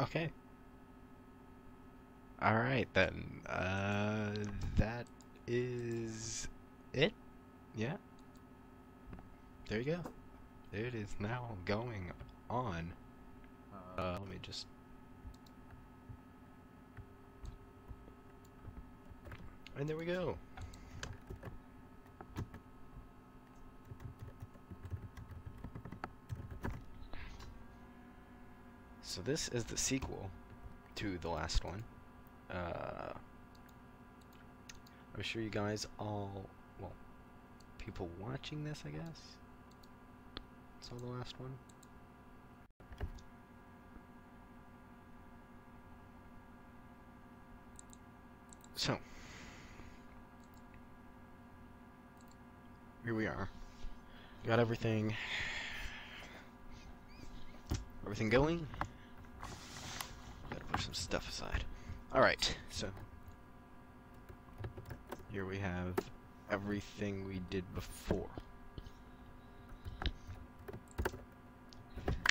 Okay. Alright then. That is it? Yeah, there you go. It is now going on. Let me just... And there we go. So this is the sequel to the last one. I'm sure you guys all, well, people watching this, I guess, saw the last one. So, here we are. Got everything going. Gotta push some stuff aside. Alright, so here we have everything we did before.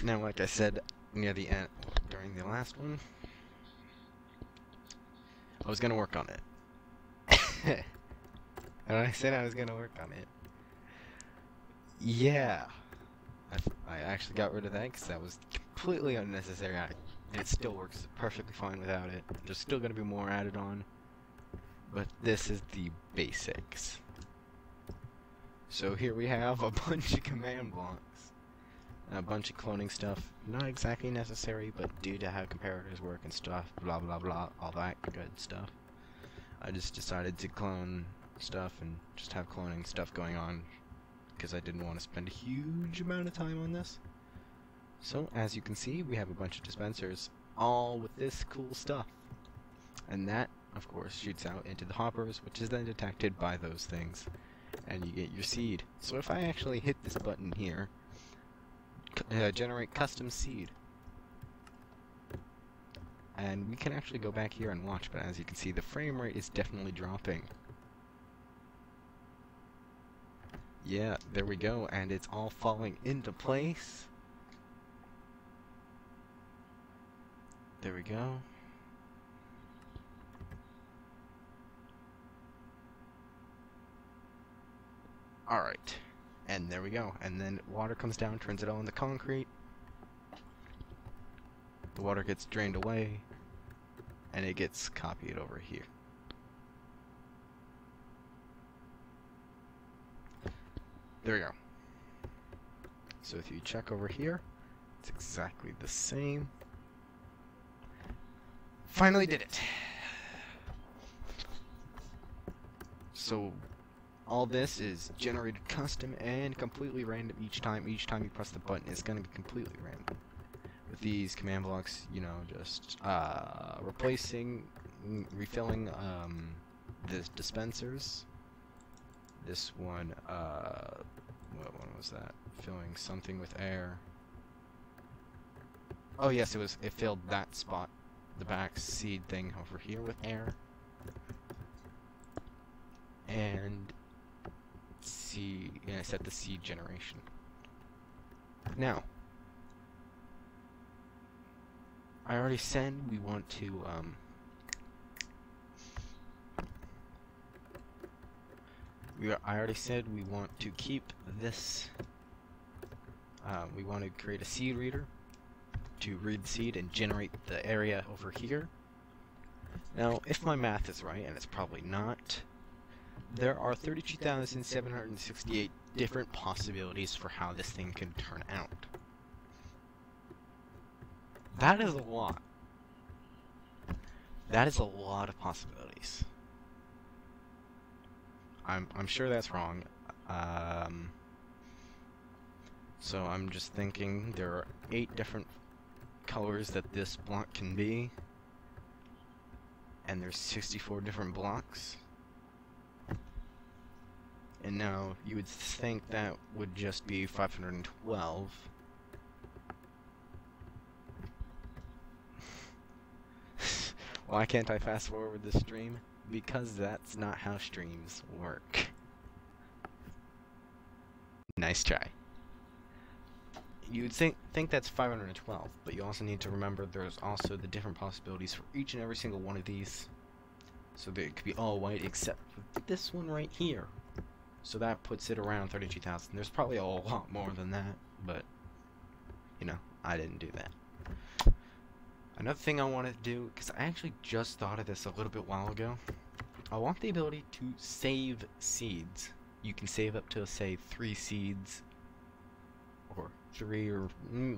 Now, like I said near the end, during the last one, I was gonna work on it. And I said I was gonna work on it. Yeah. I actually got rid of that because that was completely unnecessary. And it still works perfectly fine without it. There's still gonna be more added on. But this is the basics. So here we have a bunch of command blocks. And a bunch of cloning stuff. Not exactly necessary, but due to how comparators work and stuff, blah blah blah, all that good stuff. I just decided to clone stuff and just have cloning stuff going on because I didn't want to spend a huge amount of time on this. So, as you can see, we have a bunch of dispensers, all with this cool stuff. And that, of course, shoots out into the hoppers, which is then detected by those things. And you get your seed. So if I actually hit this button here, generate custom seed. And we can actually go back here and watch, but as you can see, the frame rate is definitely dropping. Yeah, there we go, and it's all falling into place. There we go. Alright, and there we go. And then water comes down, turns it all into concrete. The water gets drained away, and it gets copied over here. There we go. So if you check over here, it's exactly the same. Finally did it! So all this is generated custom and completely random each time. Each time you press the button, it's going to be completely random. With these command blocks, you know, just replacing, refilling the dispensers. This one, what one was that? Filling something with air. Oh yes, it filled that spot, the back seed thing over here with air. And seed, yeah, I set the seed generation. Now, I already said we want to, I already said we want to keep this, we want to create a seed reader to read the seed and generate the area over here. Now, if my math is right, and it's probably not, there are 32,768 different possibilities for how this thing can turn out. That is a lot. That is a lot of possibilities. I'm sure that's wrong. So I'm just thinking there are 8 different colors that this block can be, and there's 64 different blocks. And now you would think that would just be 512. Why can't I fast forward the stream? Because that's not how streams work. Nice try. you'd think that's 512, but you also need to remember there's also the different possibilities for each and every single one of these. So that it could be all white except for this one right here. So that puts it around 32,000. There's probably a lot more than that, but you know, I didn't do that. Another thing I wanted to do, because I actually just thought of this a little bit while ago, I want the ability to save seeds. You can save up to, say, 3 seeds, or 3, or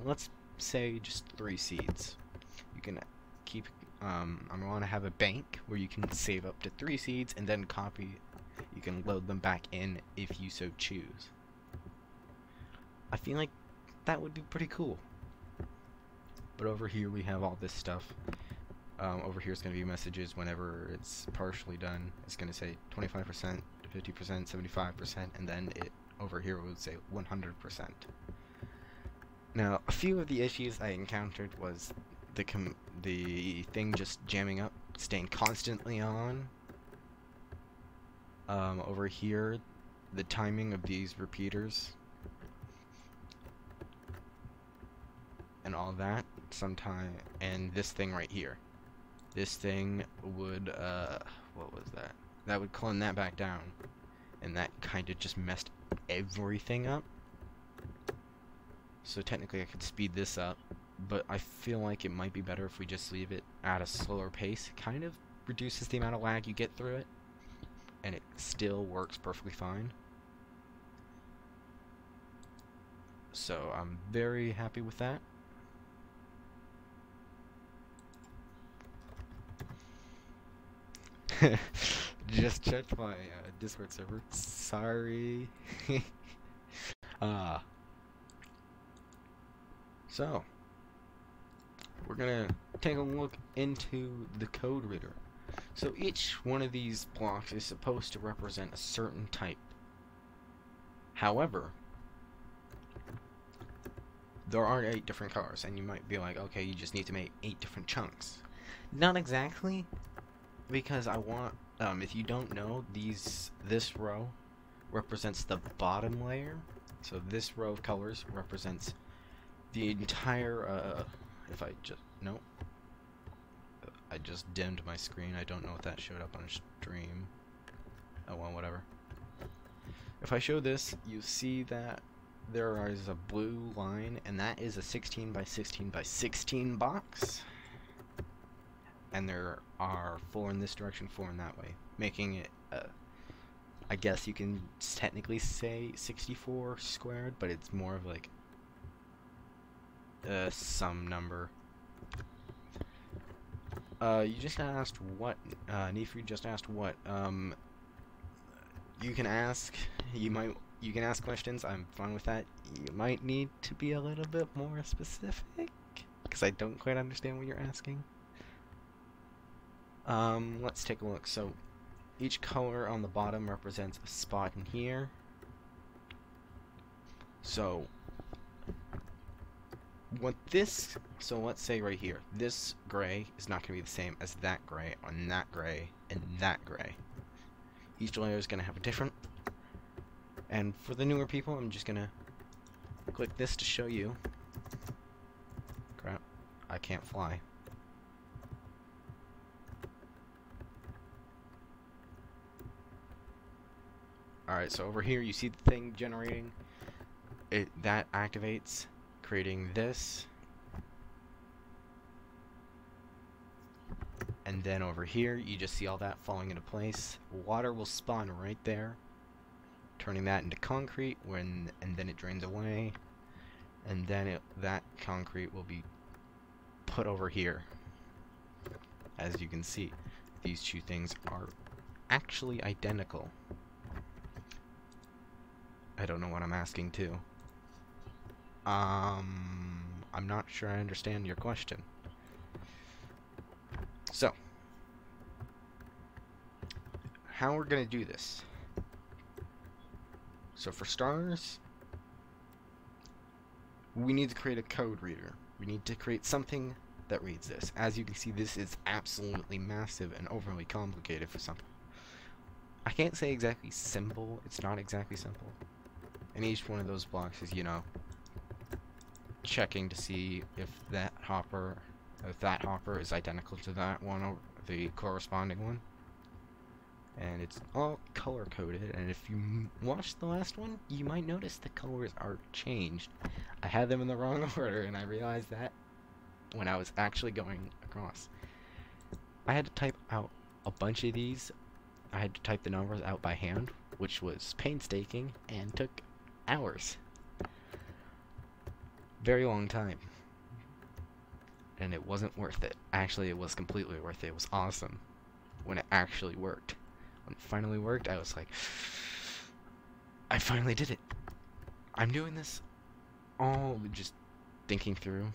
let's say just 3 seeds. You can keep, I want to have a bank where you can save up to 3 seeds and then you can load them back in if you so choose. I feel like that would be pretty cool. But over here we have all this stuff. Over here is going to be messages whenever it's partially done. It's going to say 25%, 50%, 75%, and then it over here would say 100%. Now, a few of the issues I encountered was the thing just jamming up, staying constantly on. Over here, the timing of these repeaters and all that. And this thing right here. This thing would, what was that? That would clone that back down. And that kind of just messed everything up. So technically I could speed this up, but I feel like it might be better if we just leave it at a slower pace. It kind of reduces the amount of lag you get through it, and it still works perfectly fine. So I'm very happy with that. Just checked my Discord server. Sorry. So we're gonna take a look into the code reader. So each one of these blocks is supposed to represent a certain type. However, there are 8 different colors, and you might be like, okay, you just need to make 8 different chunks. Not exactly. Because I want, if you don't know, this row represents the bottom layer. So this row of colors represents the entire, if I just, nope. I just dimmed my screen. I don't know if that showed up on stream. Oh well, whatever. If I show this, you see that there is a blue line, and that is a 16 by 16 by 16 box. And there are 4 in this direction, 4 in that way, making it, I guess you can technically say 64 squared, but it's more of like some number. You just asked what, Nefru just asked what, you can ask, you can ask questions, I'm fine with that. You might need to be a little bit more specific, because I don't quite understand what you're asking. Let's take a look. So, each color on the bottom represents a spot in here. So, so let's say right here, this gray is not going to be the same as that gray, and that gray, and that gray. Each layer is going to have a different. And for the newer people, I'm just going to click this to show you. Crap, I can't fly. Alright, so over here you see the thing generating. That activates, creating this. And then over here you just see all that falling into place. Water will spawn right there, turning that into concrete, and then it drains away. And then that concrete will be put over here. As you can see, these two things are actually identical. I don't know what I'm asking too. I'm not sure I understand your question. So, how we're gonna do this. So for starters, we need to create a code reader. We need to create something that reads this. As you can see, this is absolutely massive and overly complicated for some. I can't say exactly simple. It's not exactly simple. And each one of those blocks is, you know, checking to see if that hopper is identical to that one, or the corresponding one. And it's all color-coded, and if you watched the last one, you might notice the colors are changed. I had them in the wrong order, and I realized that when I was actually going across. I had to type out a bunch of these. I had to type the numbers out by hand, which was painstaking and took hours. Very long time. And it wasn't worth it. Actually, it was completely worth it. It was awesome when it actually worked. When it finally worked, I was like, I finally did it. I'm doing this all just thinking through.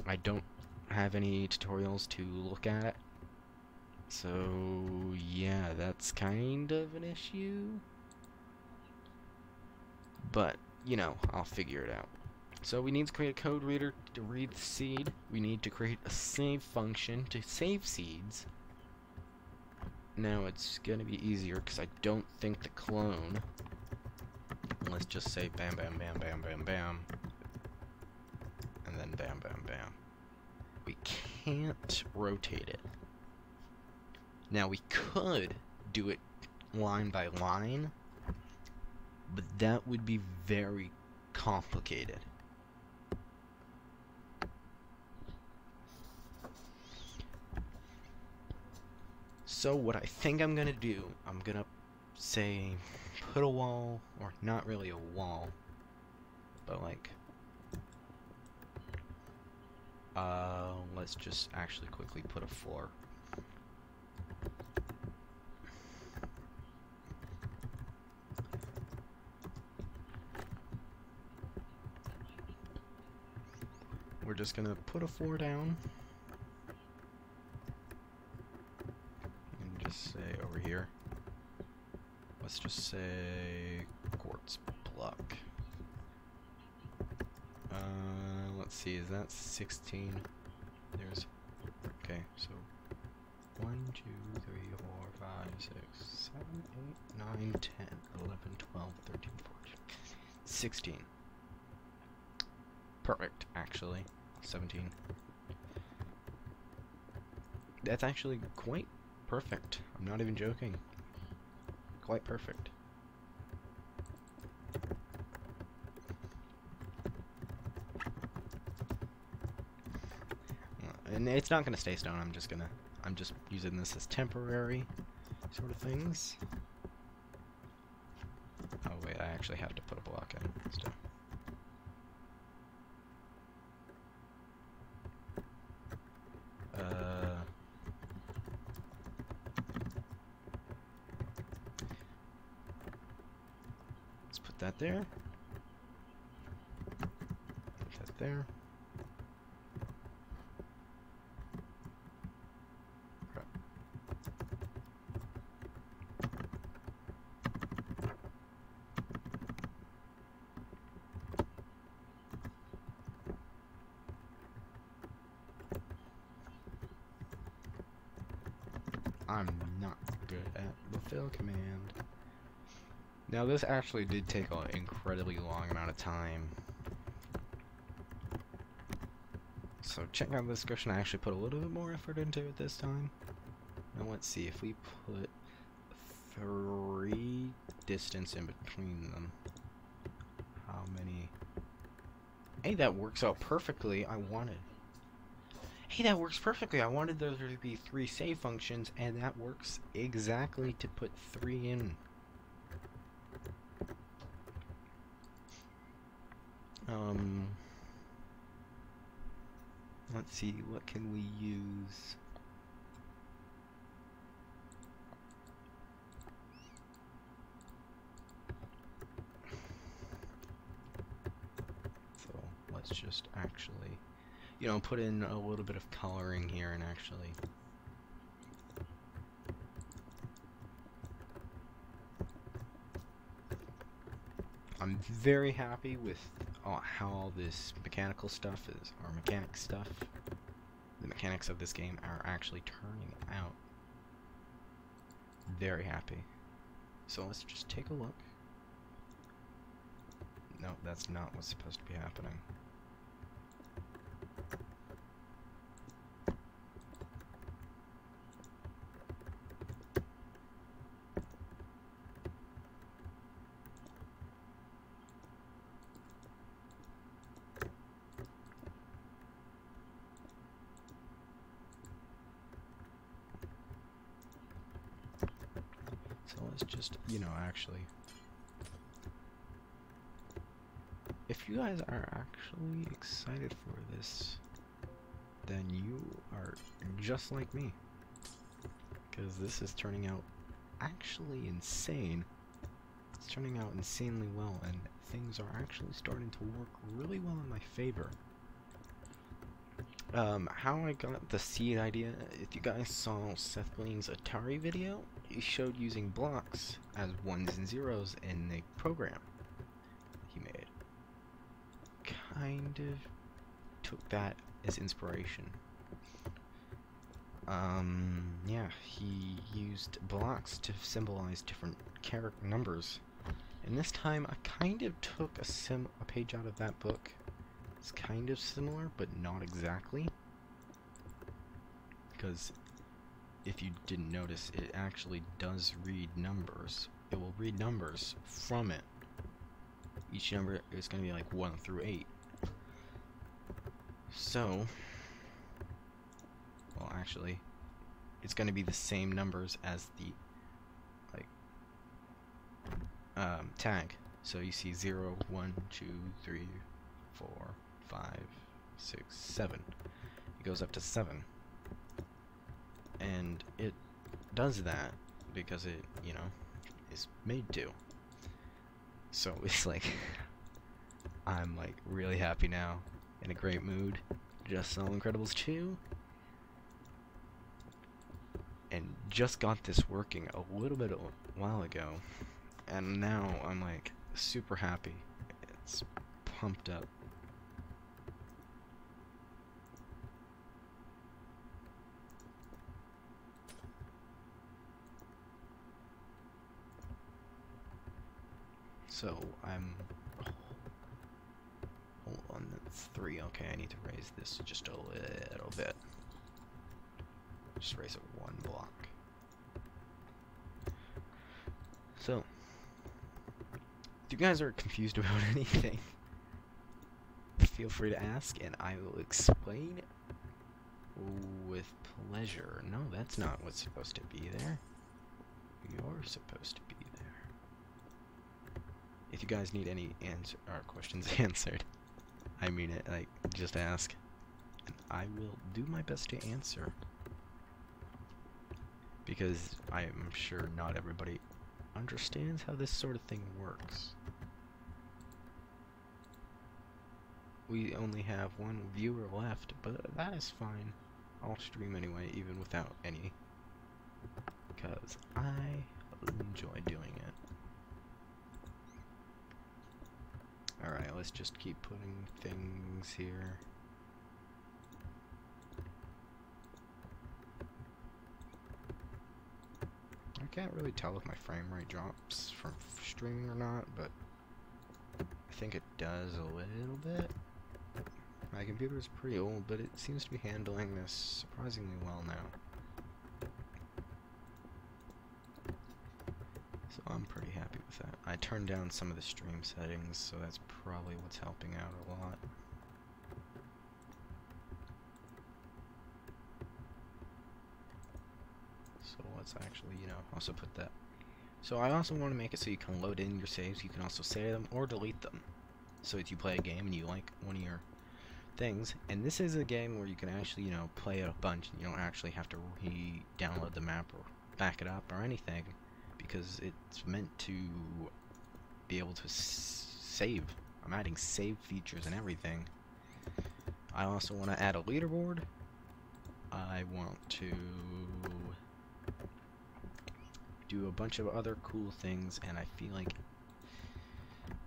I don't have any tutorials to look at. So, yeah, that's kind of an issue. But, you know, I'll figure it out. So we need to create a code reader to read the seed. We need to create a save function to save seeds. Now it's gonna be easier because I don't think the clone, let's just say bam bam bam bam bam bam, and then bam bam bam. We can't rotate it. Now we could do it line by line, but that would be very complicated. So what I think I'm gonna do, I'm gonna say put a wall, or not really a wall, but like, let's just actually quickly put a floor. We're just gonna put a floor down. Just say over here. Let's just say quartz block. Let's see, is that 16? There's, okay, so 1, 2, 3, 4, 5, 6, 7, 8, 9, 10, 11, 12, 13, 14, 16. Perfect, actually. 17. That's actually quite perfect. I'm not even joking. Quite perfect. And it's not gonna stay stone. I'm just using this as temporary sort of things. Oh wait, I actually have to put a block in still. Let's put that there. Put that there. I'm not good at the fill command. Now this actually did take an incredibly long amount of time. So check out the description, I actually put a little bit more effort into it this time. Now let's see, if we put 3 distance in between them, how many? Hey, that works out perfectly. Hey, that works perfectly. I wanted there to be 3 save functions, and that works exactly to put 3 in. Let's see, what can we use? So let's just actually, you know, put in a little bit of coloring here and actually I'm very happy with how all this mechanical stuff is, or mechanic stuff. The mechanics of this game are actually turning out. Very happy. So let's just take a look. No, that's not what's supposed to be happening. So let's just, you know, actually, if you guys are actually excited for this, then you are just like me, because this is turning out actually insane. It's turning out insanely well, and things are actually starting to work really well in my favor. How I got the seed idea, if you guys saw Seth Green's Atari video, he showed using blocks as 1s and 0s in the program he made. Kind of took that as inspiration. Yeah, he used blocks to symbolize different numbers. And this time I kind of took a page out of that book. It's kind of similar, but not exactly. Because if you didn't notice, it actually does read numbers. It will read numbers from it. Each number is going to be like 1 through 8. So, well, actually, it's going to be the same numbers as the tag. So you see 0, 1, 2, 3, 4, 5, 6, 7. It goes up to 7. And it does that because it, you know, is made to. So it's like, I'm like really happy now, in a great mood. Just saw Incredibles 2. And just got this working a little bit a while ago. And now I'm like super happy. It's pumped up. So I'm, hold on, that's 3. Okay, I need to raise this just a little bit. Just raise it 1 block. So, if you guys are confused about anything, feel free to ask and I will explain with pleasure. No, that's not what's supposed to be there. You're supposed to be there. If you guys need any questions answered, I mean it, like, just ask. And I will do my best to answer. Because I am sure not everybody understands how this sort of thing works. We only have 1 viewer left, but that is fine. I'll stream anyway, even without any. Because I enjoy doing it. Alright, let's just keep putting things here. I can't really tell if my frame rate drops from streaming or not, but I think it does a little bit. My computer is pretty old, but it seems to be handling this surprisingly well now. So I'm pretty happy with that. I turned down some of the stream settings, so that's probably what's helping out a lot. So let's actually, you know, also put that. So I also want to make it so you can load in your saves. You can also save them or delete them. So if you play a game and you like one of your things, and this is a game where you can actually, you know, play it a bunch, and you don't actually have to re-download the map or back it up or anything, because it's meant to be able to save. I'm adding save features and everything. I also want to add a leaderboard. I want to do a bunch of other cool things, and I feel like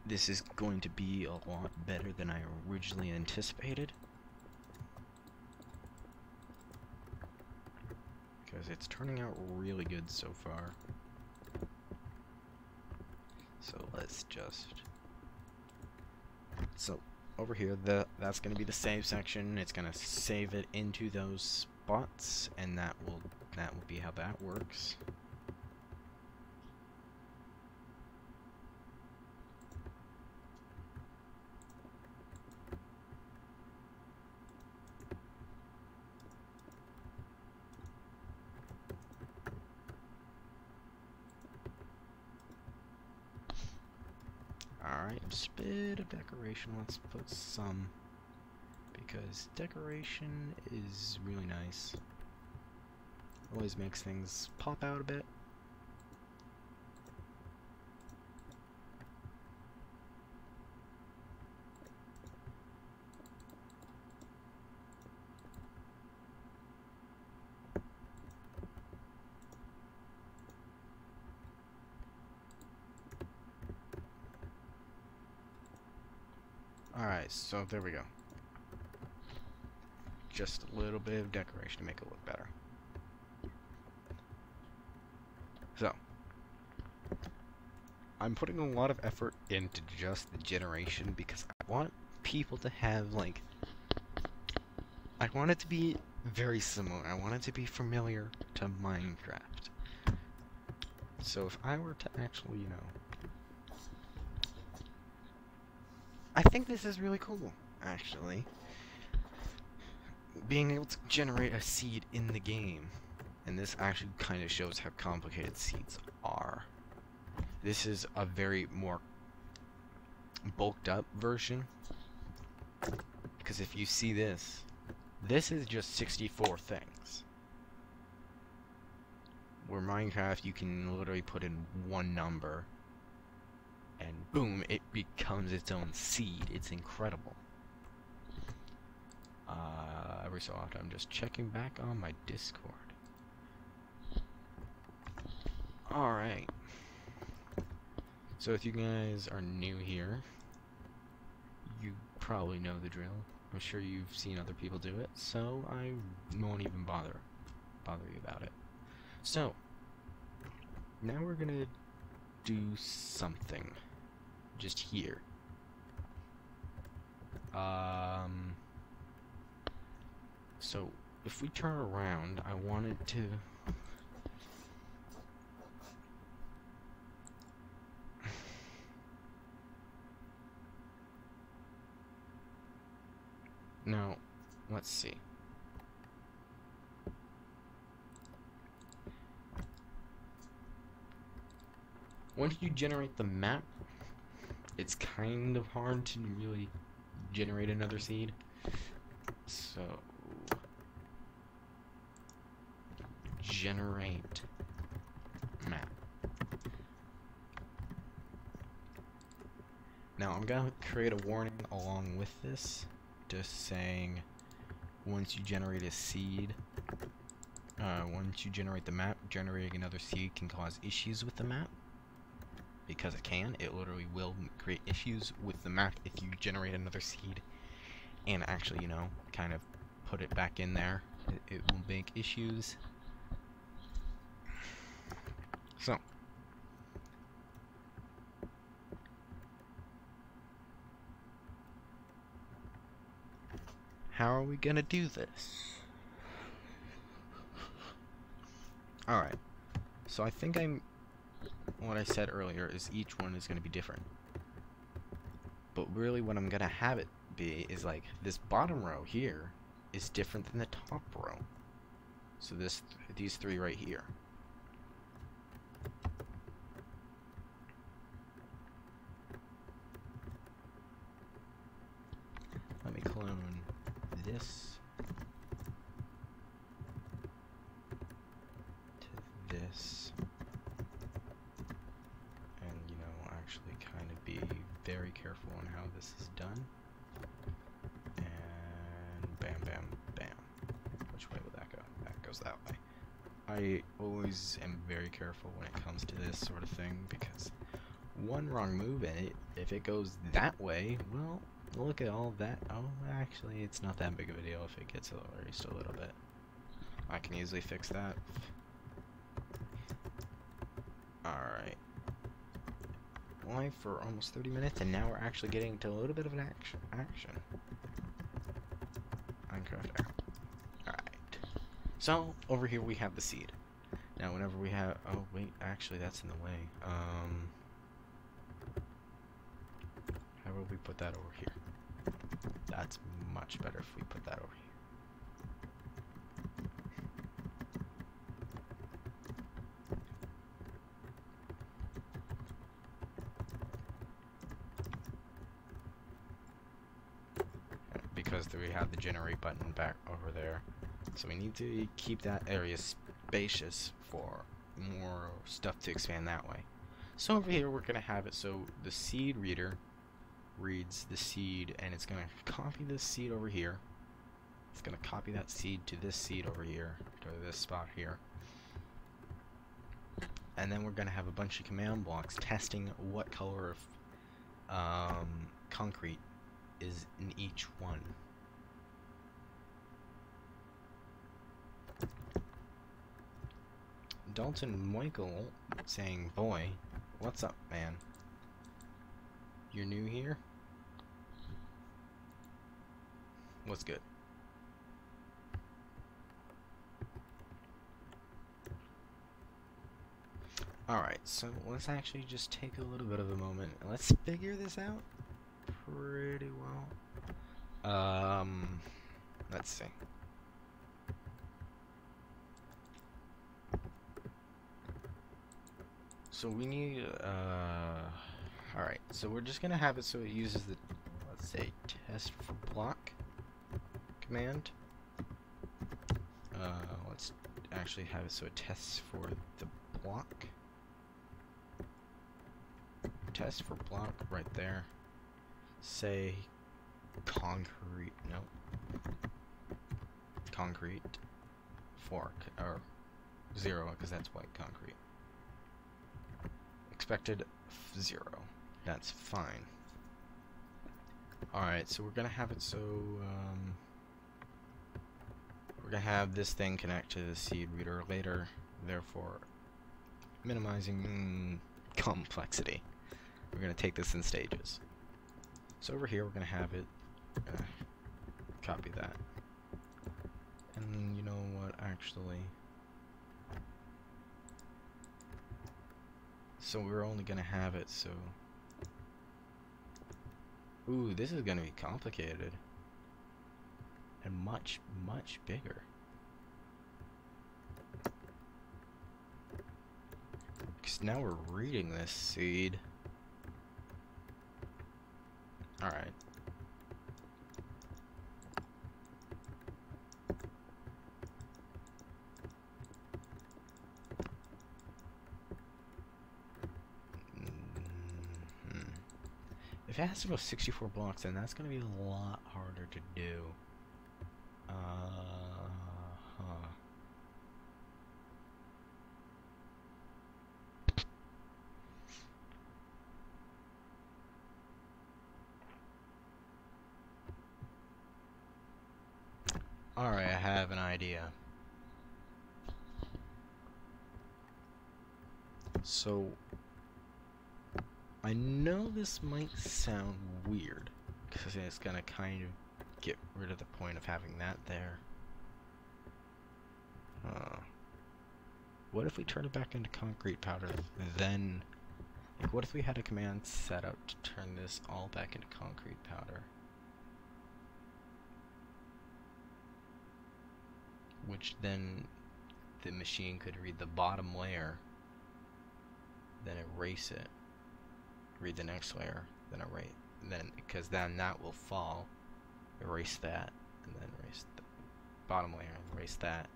this is going to be a lot better than I originally anticipated. Because it's turning out really good so far. So let's just... So over here, that's going to be the save section. It's going to save it into those spots, and that will be how that works. Alright, just a bit of decoration. Let's put some, because decoration is really nice. Always makes things pop out a bit. Alright, so there we go. Just a little bit of decoration to make it look better. So, I'm putting a lot of effort into just the generation because I want people to have, like, I want it to be very similar. I want it to be familiar to Minecraft. So if I were to actually, you know, I think this is really cool, actually. Being able to generate a seed in the game. And this actually kind of shows how complicated seeds are. This is a very more bulked up version. Because if you see this, this is just 64 things. Where Minecraft, you can literally put in one number and boom, it becomes its own seed. It's incredible. Every so often, I'm just checking back on my Discord. Alright. So if you guys are new here, you probably know the drill. I'm sure you've seen other people do it, so I won't even bother you about it. So, now we're gonna do something. Just here. So, if we turn around, I wanted to... Now, let's see. Once you generate the map, it's kind of hard to really generate another seed. So, generate map. Now, I'm gonna create a warning along with this, just saying once you generate a seed, once you generate the map, generating another seed can cause issues with the map. Because it can, it literally will create issues with the map if you generate another seed and actually, you know, kind of put it back in there. It will make issues. So, how are we gonna do this? Alright, so I think what I said earlier is each one is going to be different. But really what I'm going to have it be is like this bottom row here is different than the top row. So these three right here. Let me clone this to this. Very careful on how this is done. And bam, bam, bam. Which way would that go? That goes that way. I always am very careful when it comes to this sort of thing because one wrong move and if it goes that way, well, look at all that. Oh, actually, it's not that big of a deal if it gets erased a little bit. I can easily fix that. Alright. Live for almost 30 minutes, and now we're actually getting to a little bit of an action. Minecraft. Alright. So, over here we have the seed. Now, whenever we have... Oh, wait, actually, that's in the way. How about we put that over here? That's much better if we put that over here. because we have the generate button back over there. So we need to keep that area spacious for more stuff to expand that way. So over here we're going to have it so the seed reader reads the seed, and it's going to copy this seed over here. It's going to copy that seed to this seed over here, to this spot here. And then we're going to have a bunch of command blocks testing what color of concrete is in each one. Dalton Michael saying, boy, what's up, man? You're new here? What's good? Alright, so let's actually just take a little bit of a moment and let's figure this out pretty well. Let's see. So we need, alright, so we're just gonna have it so it uses the, let's say, test for block command. Let's actually have it so it tests for the block. Test for block right there. Say concrete, no. Concrete fork, or 0, because that's white concrete. Expected 0. That's fine. Alright, so we're gonna have it so we're gonna have this thing connect to the seed reader later, therefore minimizing complexity. We're gonna take this in stages. So over here we're gonna have it copy that. And you know what, actually, so we're only gonna have it so, ooh, this is gonna be complicated and much bigger. Because now we're reading this seed. Alright. If it has to go 64 blocks, then that's going to be a lot harder to do. Alright, I have an idea. So, I know this might sound weird, because it's gonna kind of get rid of the point of having that there. What if we turn it back into concrete powder, then, like, what if we had a command set up to turn this all back into concrete powder? Which then the machine could read the bottom layer, then erase it, read the next layer, then erase, then, because then that will fall, erase that, and then erase the bottom layer, and erase that,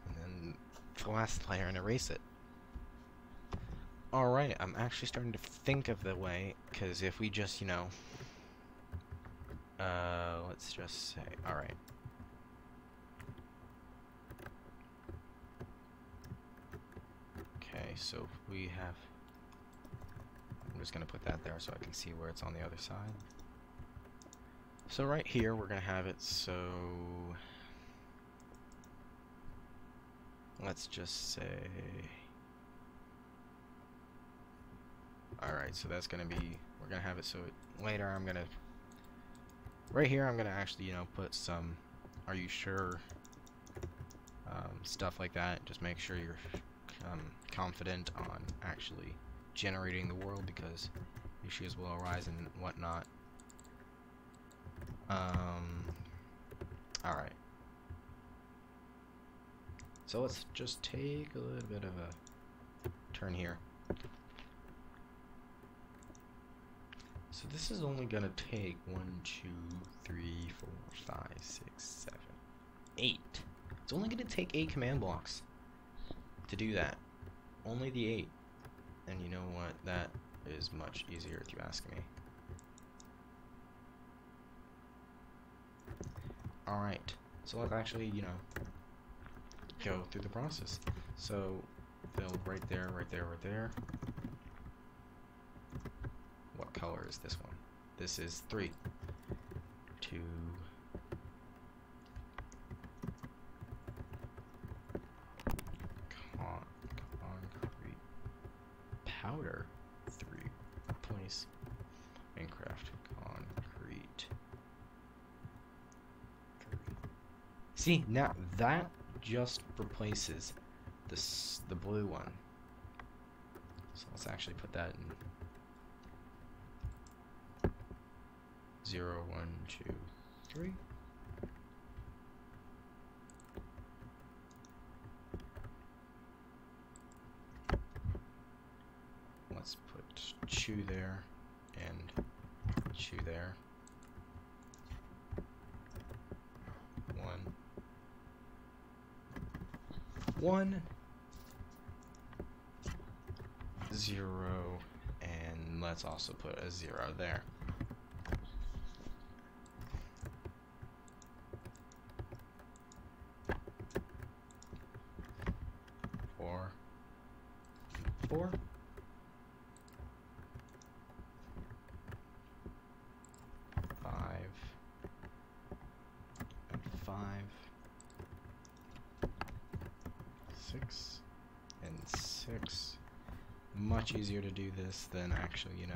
and then the last layer and erase it. Alright, I'm actually starting to think of the way, because if we just, you know, let's just say, alright. Okay, so we have, I'm just going to put that there so I can see where it's on the other side. So right here we're going to have it so, let's just say, alright, so that's going to be, we're going to have it so later I'm going to, right here I'm going to actually, you know, put some, are you sure, stuff like that. Just make sure you're confident on actually generating the world, because issues will arise and whatnot. Alright. So let's just take a little bit of a turn here. So this is only gonna take 1, 2, 3, 4, 5, 6, 7, 8. It's only gonna take 8 command blocks to do that. Only the 8. And you know what? That is much easier if you ask me. Alright, so let's actually, you know, go through the process. So, build right there, right there, right there. What color is this one? This is 3. 2. Concrete. Powder. 3. Place. Minecraft. Concrete. 3. See, now that just replaces the blue one. So let's actually put that in 0, 1, 2, 3. Let's put chew there and chew there. 1, 0, and let's also put a 0 there. Four. 5 and 5. 6 and 6. Much easier to do this than actually, you know,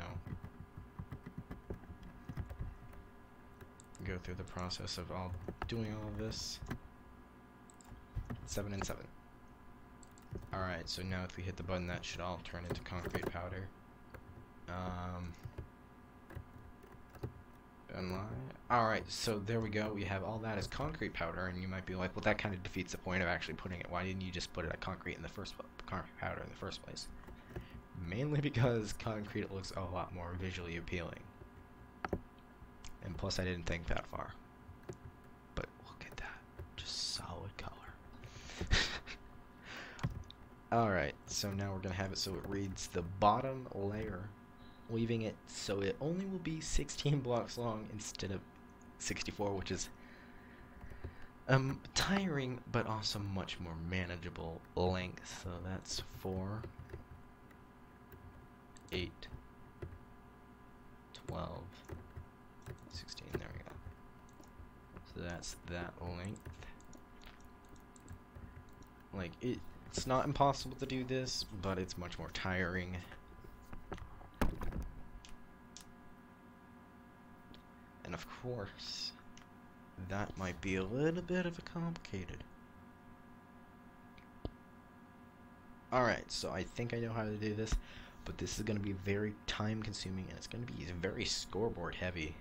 go through the process of doing all of this. 7 and 7. Alright, so now if we hit the button, that should all turn into concrete powder. Alright, so there we go. We have all that as concrete powder, and you might be like, well, that kind of defeats the point of actually putting it. Why didn't you just put it at concrete powder in the first place? Mainly because concrete looks a lot more visually appealing. And plus, I didn't think that far. But look at that. Just solid color. Alright, so now we're going to have it so it reads the bottom layer, leaving it so it only will be 16 blocks long instead of 64, which is tiring, but also much more manageable length. So that's 4, 8, 12, 16, there we go. So that's that length. Like, it's not impossible to do this, but it's much more tiring. And of course, that might be a little bit of a complicated. Alright, so I think I know how to do this, but this is going to be very time consuming, and it's going to be very scoreboard heavy.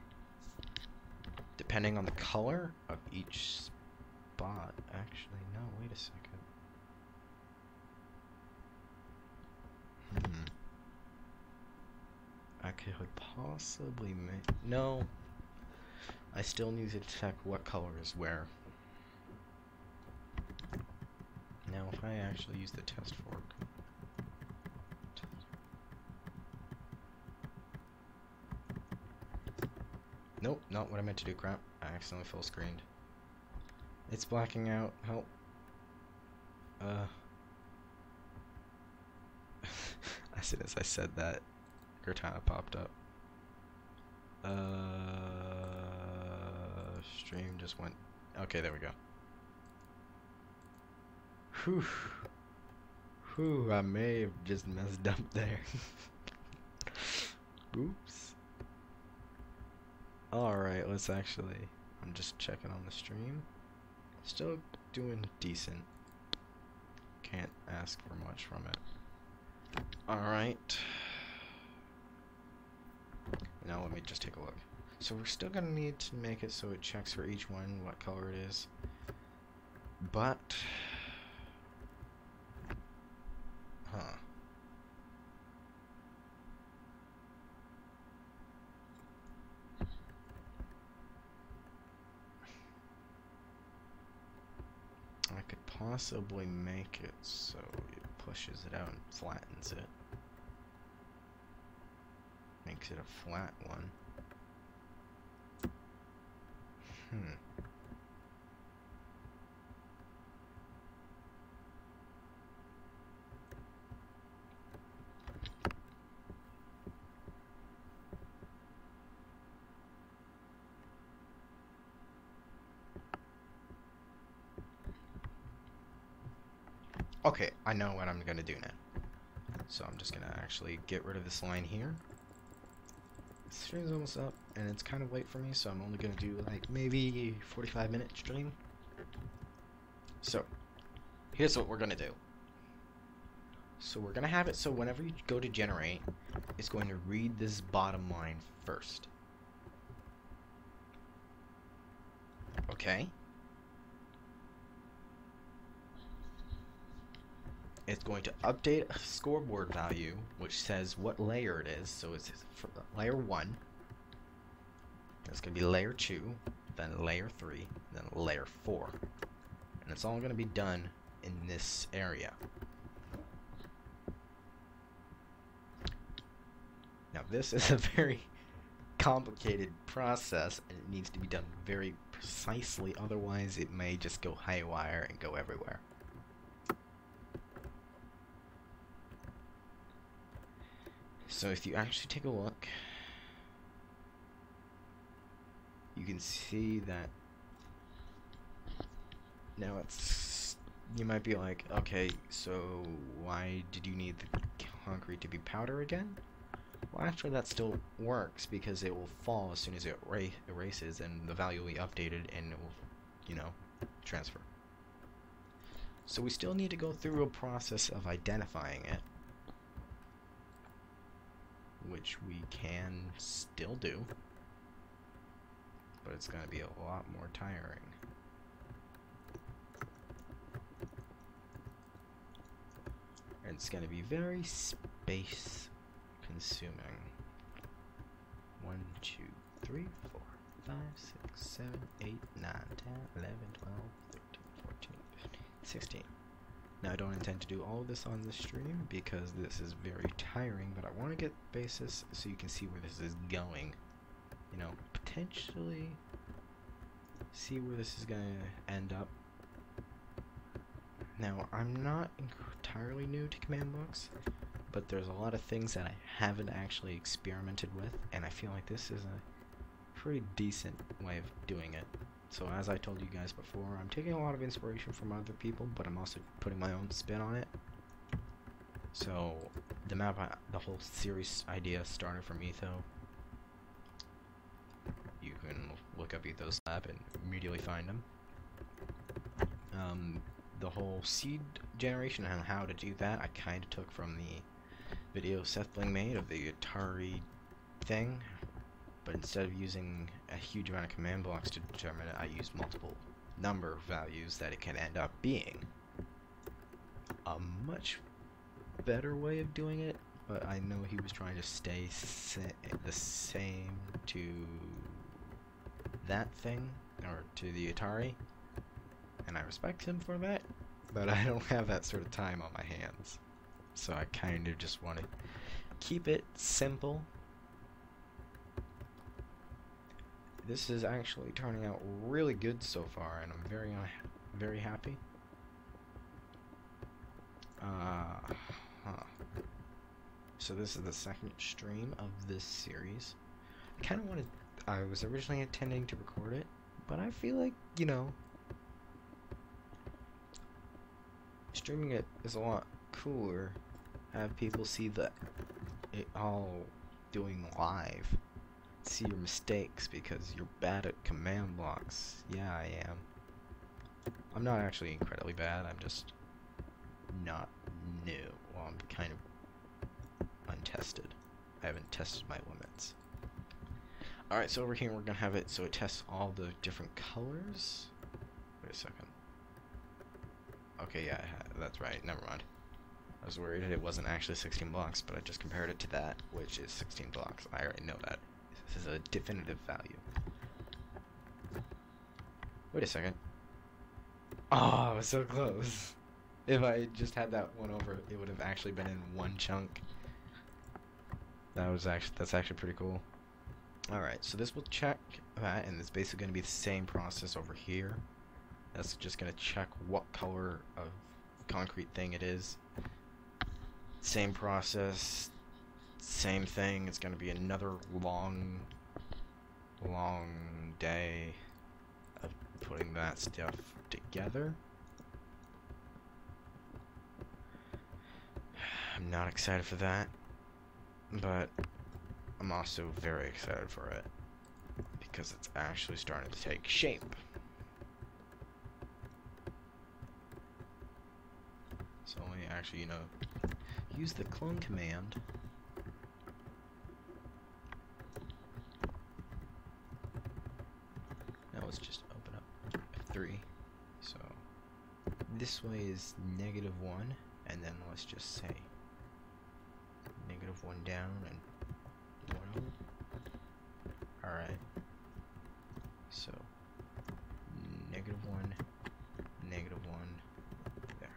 Depending on the color of each spot. Actually, no, wait a second. I could possibly make... No. I still need to check what color is where. Now, if I actually use the test fork... Nope, not what I meant to do, crap. I accidentally full screened. It's blacking out. Help. As soon as I said that, Cortana popped up. Stream just went... Okay, there we go. Whew. Whew, I may have just messed up there. Oops. Alright, let's actually... I'm just checking on the stream. Still doing decent. Can't ask for much from it. Alright. Now let me just take a look. So we're still gonna need to make it so it checks for each one what color it is. But... Huh. possibly make it so it pushes it out and flattens it. Makes it a flat one. Okay, I know what I'm gonna do now. So I'm just gonna actually get rid of this line here. The stream's almost up, and it's kind of late for me, so I'm only gonna do like maybe 45-minute stream. So, here's what we're gonna do. So we're gonna have it so whenever you go to generate, it's going to read this bottom line first. Okay? It's going to update a scoreboard value which says what layer it is. So it's for layer 1. It's going to be layer 2, then layer 3, then layer 4. And it's all going to be done in this area. Now this is a very complicated process, and it needs to be done very precisely, otherwise it may just go haywire and go everywhere. So if you actually take a look, you can see that now it's, you might be like, okay, so why did you need the concrete to be powder again? Well, actually that still works because it will fall as soon as it erases, and the value will be updated and it will, you know, transfer. So we still need to go through a process of identifying it, which we can still do, but it's going to be a lot more tiring. And it's going to be very space consuming. 1, 2, 3, 4, 5, 6, 7, 8, 9, 10, 11, 12, 13, 14, 15, 16. Now I don't intend to do all of this on the stream because this is very tiring, but I want to get basis so you can see where this is going. You know, potentially see where this is going to end up. Now, I'm not entirely new to command blocks, but there's a lot of things that I haven't actually experimented with, and I feel like this is a pretty decent way of doing it. So as I told you guys before, I'm taking a lot of inspiration from other people, but I'm also putting my own spin on it. So the map, the whole series idea started from Etho. You can look up Etho's lab and immediately find him. The whole seed generation and how to do that, I kind of took from the video Seth Bling made of the Atari thing. But instead of using a huge amount of command blocks to determine it, I used multiple number values that it can end up being. A much better way of doing it, but I know he was trying to stay the same to that thing, or to the Atari, and I respect him for that, but I don't have that sort of time on my hands. So I kind of just want to keep it simple. This is actually turning out really good so far, and I'm very happy. So this is the second stream of this series. I kind of wanted, I was originally intending to record it, but I feel like, you know, streaming it is a lot cooler. Have people see it all doing live. See your mistakes because you're bad at command blocks. Yeah, I am. I'm not actually incredibly bad, I'm just not new. Well, I'm kind of untested. I haven't tested my limits. Alright, so over here we're gonna have it so it tests all the different colors. Wait a second. Okay, yeah, that's right, never mind. I was worried it wasn't actually 16 blocks, but I just compared it to that, which is 16 blocks. I already know that. This is a definitive value. Wait a second. Oh, I was so close. If I just had that one over, it would have actually been in one chunk. That's actually pretty cool. Alright, so this will check that, and it's basically going to be the same process over here. That's just going to check what color of concrete thing it is. Same process, same thing. It's going to be another long day of putting that stuff together. I'm not excited for that, but I'm also very excited for it because it's actually starting to take shape. So let me actually, use the clone command. Now let's just open up F3. So this way is -1, and then let's just say -1 down and 1 over. Alright. So -1, -1, there.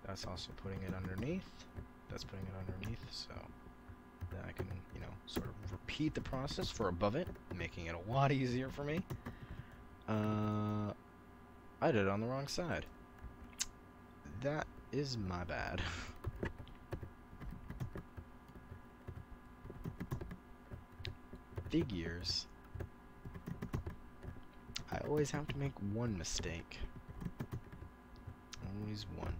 That's also putting it underneath. That's putting it underneath, so that I can, sort of repeat the process for above it, making it a lot easier for me. I did it on the wrong side. That is my bad. Figures. I always have to make one mistake. Always one.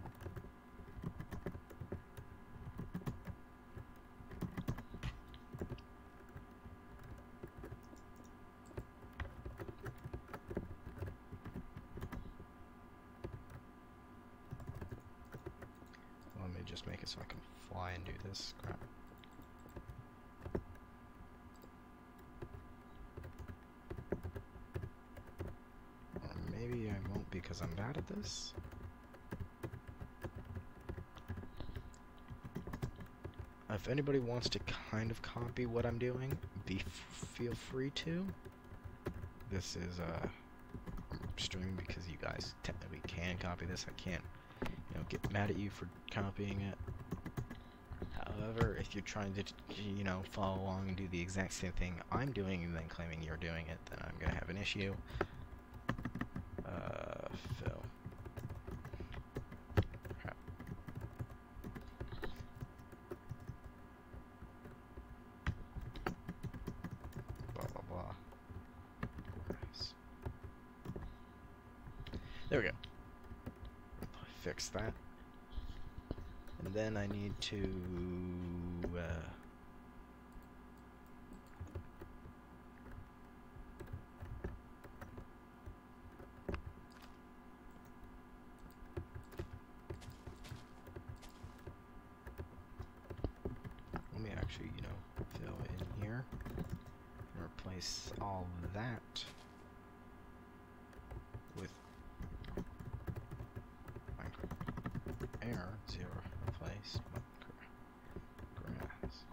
Let me just make it so I can fly and do this crap. Or maybe I won't because I'm bad at this. If anybody wants to kind of copy what I'm doing, feel free to. This is I'm streaming because you guys technically can copy this. I can't, get mad at you for copying it. However, if you're trying to, follow along and do the exact same thing I'm doing and then claiming you're doing it, then I'm gonna have an issue. Fill. Crap. Blah blah blah. Nice. There we go. Fix that. And then I need to let me actually, fill in here and replace all of that with air 0 replaced grass.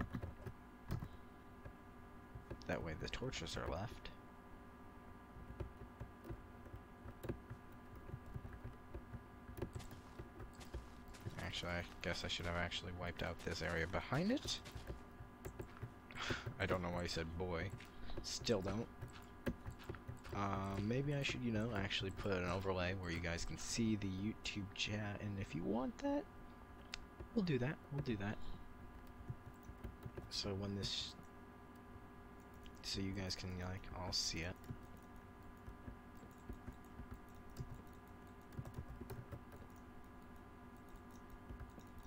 That way the torches are left. Actually, I guess I should have actually wiped out this area behind it. I don't know why I said boy. Still don't. Maybe I should, actually put an overlay where you guys can see the YouTube chat, and if you want that, we'll do that. We'll do that. So when this, so you guys can, all see it.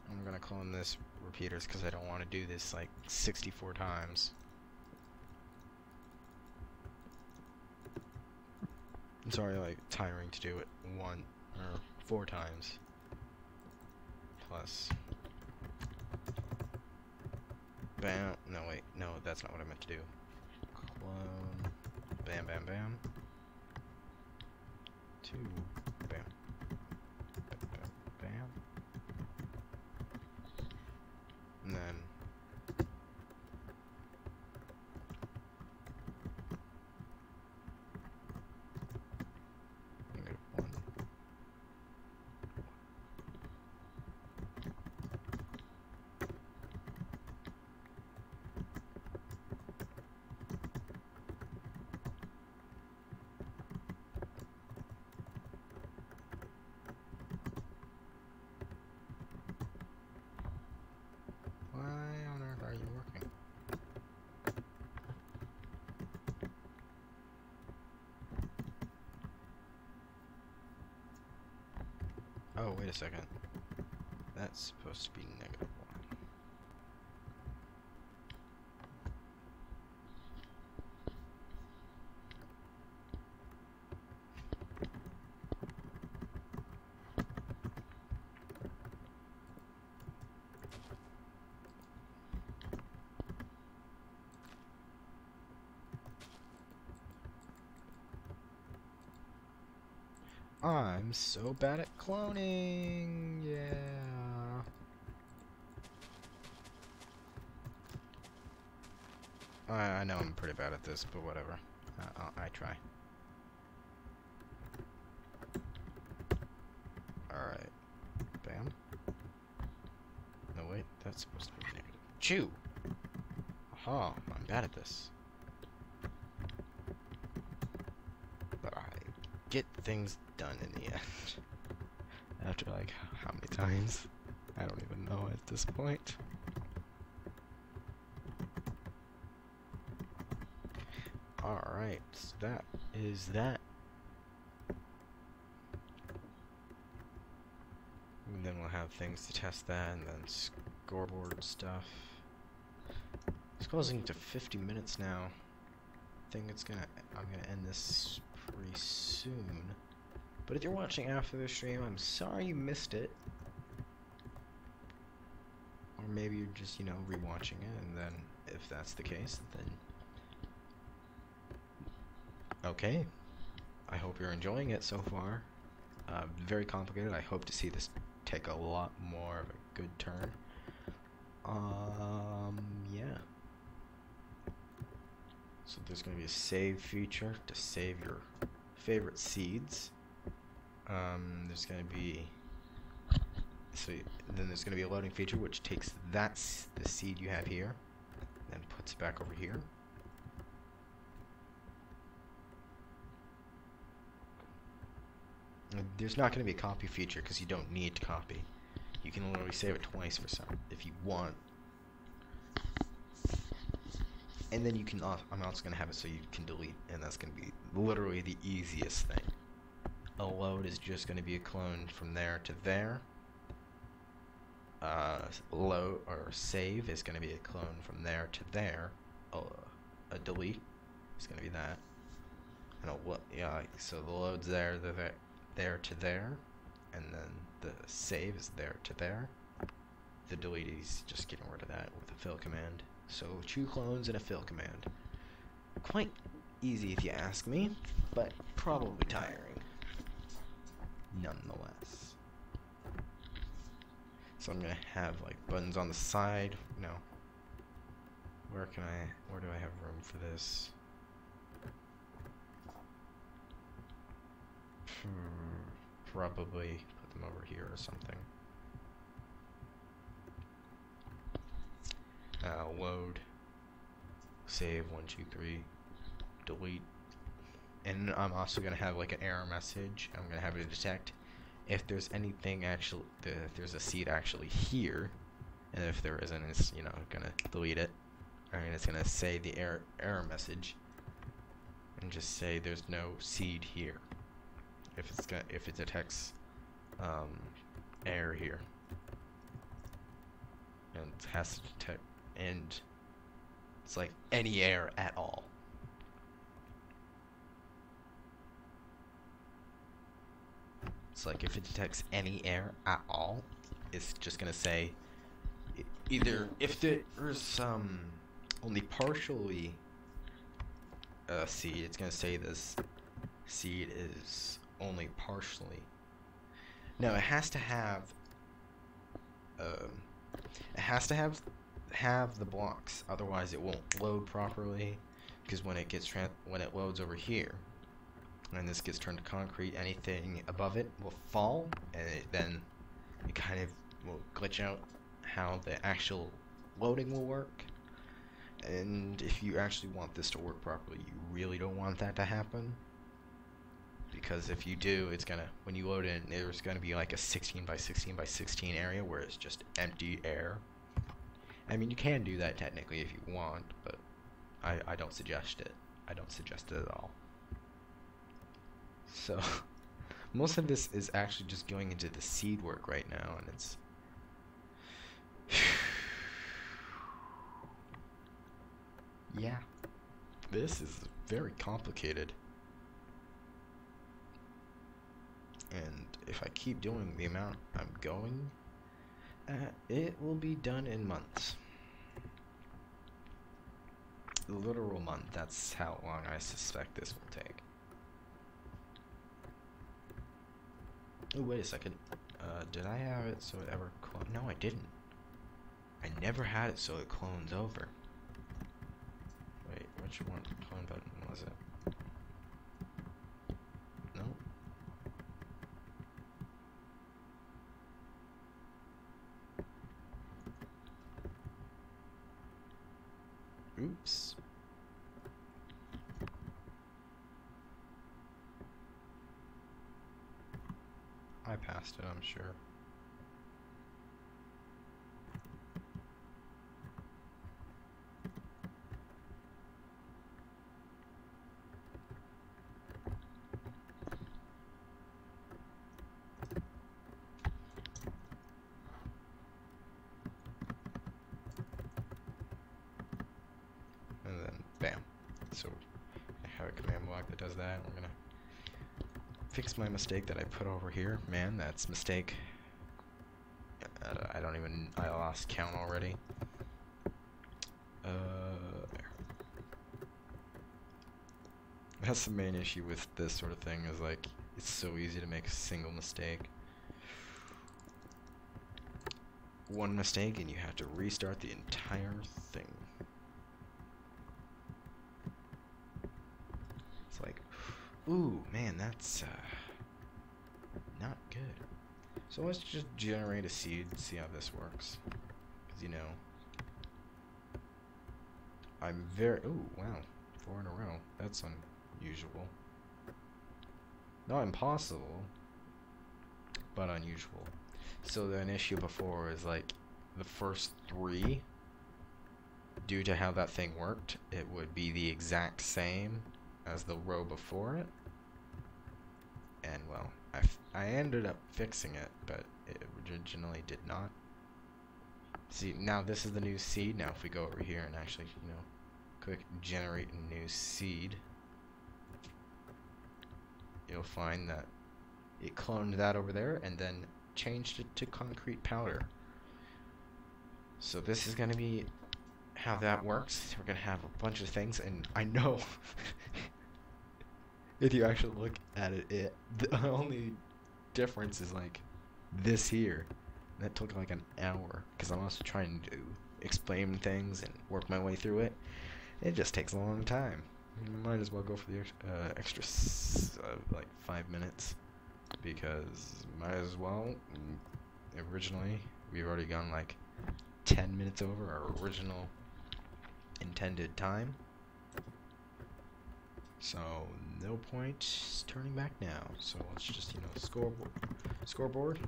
I'm gonna clone this repeaters because I don't want to do this, 64 times. It's already tiring to do it 1 or 4 times. Plus. Bam. No, wait. No, that's not what I meant to do. Clone. Bam, bam, bam. 2. Bam. Bam, bam, bam. a second. That's supposed to be -1. I'm so bad at cloning. Yeah. I know I'm pretty bad at this, but whatever. I try. Alright. Bam. No, wait. That's supposed to be negative. Chew! Aha, I'm bad at this. But I get things done in the end. After, like, how many times? I don't even know at this point. Alright, so that is that. And then we'll have things to test that, and then scoreboard stuff. It's closing to 50 minutes now. I think I'm gonna end this pretty soon. But if you're watching after the stream, I'm sorry you missed it. Or maybe you're just, you know, rewatching it, and then if that's the case, then okay. I hope you're enjoying it so far. Very complicated. I hope to see this take a lot more of a good turn. Yeah. So there's going to be a save feature to save your favorite seeds. There's going to be then there's going to be a loading feature which takes the seed you have here, then puts it back over here. There's not going to be a copy feature because you don't need to copy. You can literally save it twice for some if you want. And then you can I'm also going to have it so you can delete, and that's going to be literally the easiest thing. A load is just going to be a clone from there to there. Load or save is going to be a clone from there to there. A delete is going to be that. And so the load's there to there, and then the save is there to there. The delete is just getting rid of that with a fill command. So 2 clones and a fill command. Quite easy if you ask me, but probably tiring nonetheless. So I'm gonna have like buttons on the side. No. Where do I have room for this? Probably put them over here or something. Load, save 1, 2, 3, delete, and I'm also gonna have like an error message. I'm gonna have it detect if there's anything if there's a seed actually here, and if there isn't, it's gonna delete it. And it's gonna say the error message, and just say there's no seed here. If it detects error here, and it has to detect, and it's like any error at all. It's like if it detects any error at all, it's just gonna say either if there's only partially a seed, it's gonna say this seed is only partially. No, it has to have the blocks, otherwise it won't load properly, because when it loads over here and this gets turned to concrete, anything above it will fall, and then it kind of will glitch out how the actual loading will work. And if you actually want this to work properly, you really don't want that to happen, because if you do, it's gonna, when you load in, there's gonna be like a 16 by 16 by 16 area where it's just empty air. I mean, you can do that technically if you want, but I don't suggest it. I don't suggest it at all. So, Most of this is actually just going into the seed work right now, and it's... yeah. This is very complicated. And if I keep doing the amount I'm going, it will be done in months. Literal month, that's how long I suspect this will take. Oh, wait a second. Did I have it so it ever clone? No, I didn't. I never had it so it clones over. Wait, which one clone button was it? No. Oops. I passed it, I'm sure. And then, bam. So, I have a command block that does that. We're gonna fix my mistake that I put over here. Man, that's mistake. I don't even, I lost count already. There. That's the main issue with this sort of thing, is like, it's so easy to make a single mistake. One mistake and you have to restart the entire thing. It's like, ooh, man, that's not good. So let's just generate a seed and see how this works. Because, you know, I'm very, ooh, wow, 4 in a row. That's unusual. Not impossible, but unusual. So an issue before is like the first 3, due to how that thing worked, it would be the exact same as the row before it. And well, I ended up fixing it, but it originally did not. See, now this is the new seed. Now if we go over here and actually, you know, click generate a new seed, you'll find that it cloned that over there and then changed it to concrete powder. So this is going to be how that works. We're going to have a bunch of things, and I know if you actually look at it, the only difference is like this here. That took like an hour because I'm also trying to explain things and work my way through it. It just takes a long time. You might as well go for the extra like 5 minutes, because might as well. Originally, we've already gone like 10 minutes over our original intended time. So no point turning back now. So let's just, you know, scoreboard,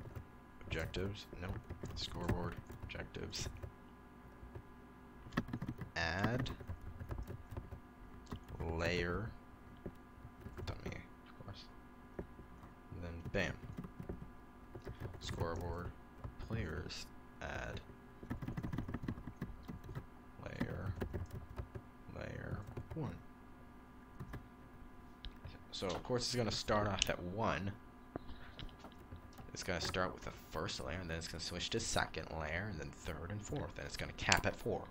objectives, no, scoreboard, objectives, add, layer, dummy, of course, and then bam, scoreboard, players, add, layer 1. So of course it's going to start off at 1. It's going to start with the first layer, and then it's going to switch to second layer, and then third and fourth, and it's going to cap at 4.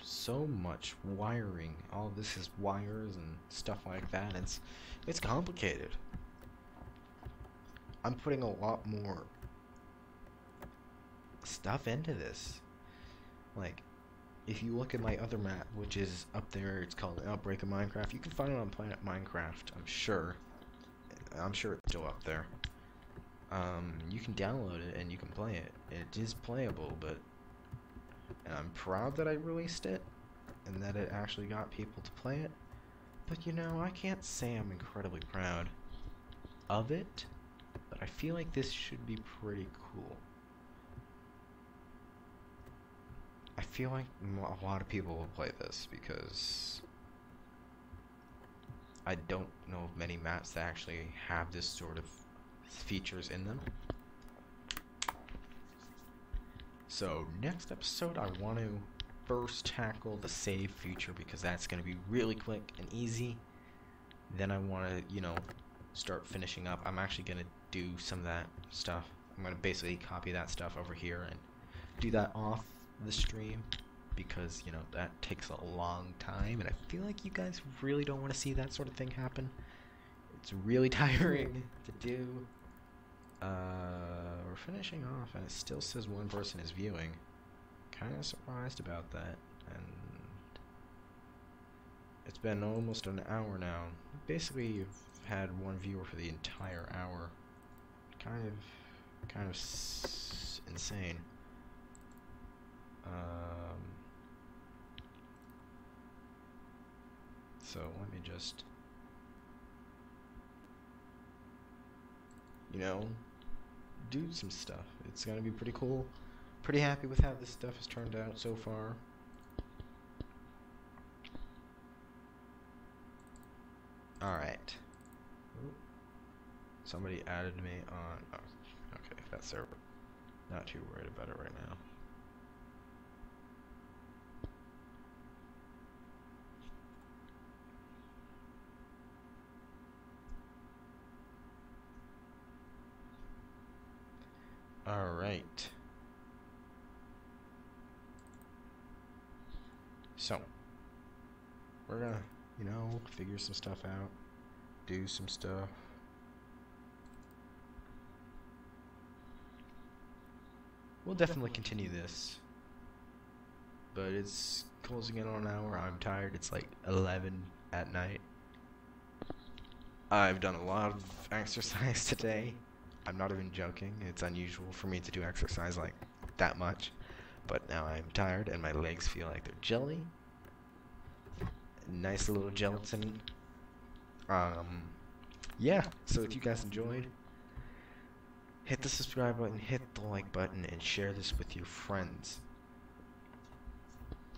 So much wiring. All this is wires and stuff like that. It's complicated. I'm putting a lot more stuff into this. Like, if you look at my other map, which is up there, it's called Outbreak of Minecraft. You can find it on Planet Minecraft, I'm sure. I'm sure it's still up there. You can download it and you can play it. It is playable, but I'm proud that I released it and that it actually got people to play it. But you know, I can't say I'm incredibly proud of it, but I feel like this should be pretty cool. I feel like a lot of people will play this because I don't know of many maps that actually have this sort of features in them. So next episode I want to first tackle the save feature because that's going to be really quick and easy. Then I want to, you know, start finishing up. I'm actually going to do some of that stuff. I'm going to basically copy that stuff over here and do that off the stream because, you know, that takes a long time and I feel like you guys really don't want to see that sort of thing happen. It's really tiring to do. We're finishing off and it still says one person is viewing. Kind of surprised about that, and it's been almost an hour now. Basically, you've had one viewer for the entire hour. Kind of insane. So let me just, you know, do some stuff. It's gonna be pretty cool. Pretty happy with how this stuff has turned out so far. Alright. Somebody added me on... Oh, okay, that server. Not too worried about it right now. Alright. So, we're gonna, you know, figure some stuff out, do some stuff. We'll definitely continue this, but it's closing in on an hour. I'm tired. It's like 11 at night. I've done a lot of exercise today. I'm not even joking. It's unusual for me to do exercise like that much. But now I'm tired and my legs feel like they're jelly. Nice little gelatin. Yeah, so if you guys enjoyed, hit the subscribe button, hit the like button, and share this with your friends.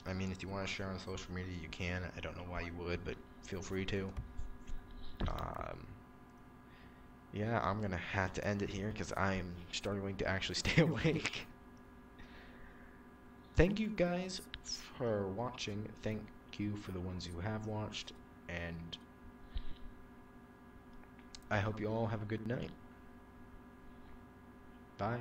I mean, if you want to share on social media, you can. I don't know why you would, but feel free to. Yeah, I'm gonna have to end it here because I'm struggling to actually stay awake. Thank you guys for watching. Thank you for the ones who have watched, and I hope you all have a good night. Bye.